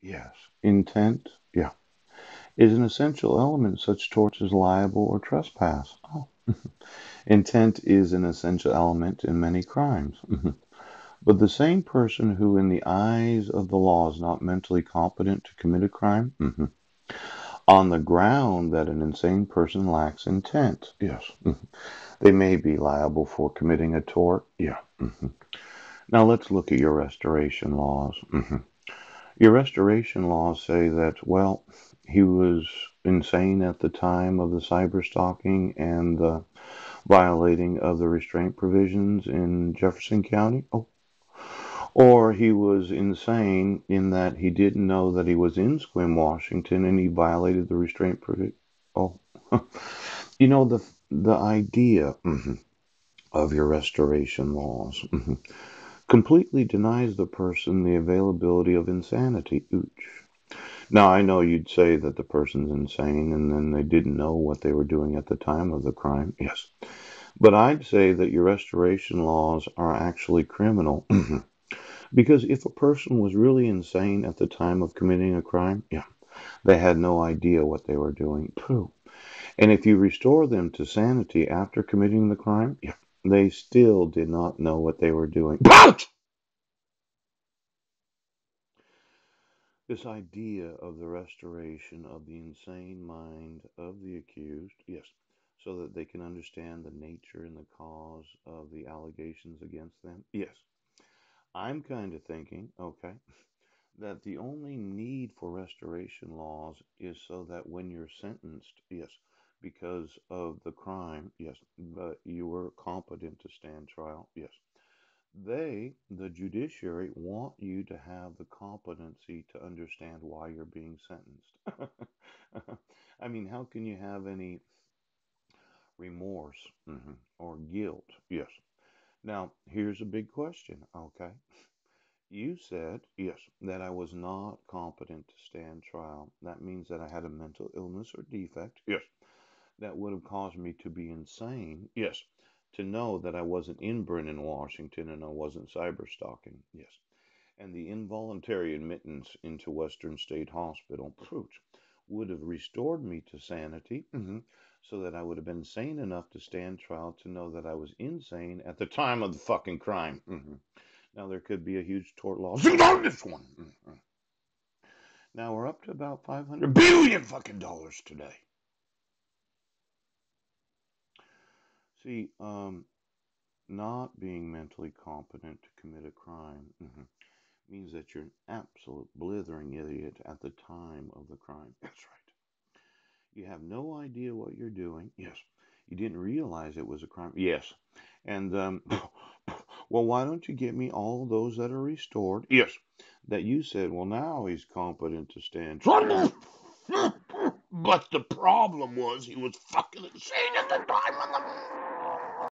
Yes. Intent, yeah, is an essential element in such torts as libel or trespass. Oh. Intent is an essential element in many crimes. But the same person who, in the eyes of the law, is not mentally competent to commit a crime, on the ground that an insane person lacks intent, yes, they may be liable for committing a tort. Yeah. Now let's look at your restoration laws. Your restoration laws say that, well, he was insane at the time of the cyber stalking and the violating of the restraint provisions in Jefferson County. Oh, or he was insane in that he didn't know that he was in Sequim, Washington, and he violated the restraint provision. Oh, you know the idea of your restoration laws completely denies the person the availability of insanity. Ooch. Now I know you'd say that the person's insane and then they didn't know what they were doing at the time of the crime. Yes. But I'd say that your restoration laws are actually criminal. Because if a person was really insane at the time of committing a crime, yeah, they had no idea what they were doing. Pooh. And if you restore them to sanity after committing the crime, yeah, they still did not know what they were doing. Ouch! This idea of the restoration of the insane mind of the accused, yes, so that they can understand the nature and the cause of the allegations against them, yes. I'm kind of thinking, okay, that the only need for restoration laws is so that when you're sentenced, yes, because of the crime, yes, but you were competent to stand trial, yes. They, the judiciary, want you to have the competency to understand why you're being sentenced. I mean, how can you have any remorse or guilt? Yes. Now, here's a big question, okay? You said, yes, that I was not competent to stand trial. That means that I had a mental illness or defect. Yes. That would have caused me to be insane. Yes. To know that I wasn't in Brennan, Washington, and I wasn't cyber stalking. Yes. And the involuntary admittance into Western State Hospital, pooch, would have restored me to sanity, so that I would have been sane enough to stand trial to know that I was insane at the time of the fucking crime. Now there could be a huge tort lawsuit on this one. Now we're up to about 500 billion fucking dollars today. See, not being mentally competent to commit a crime means that you're an absolute blithering idiot at the time of the crime. That's right. You have no idea what you're doing. Yes. You didn't realize it was a crime. Yes. And, well, why don't you get me all those that are restored? Yes. That you said, well, now he's competent to stand trial. But the problem was he was fucking insane at the time.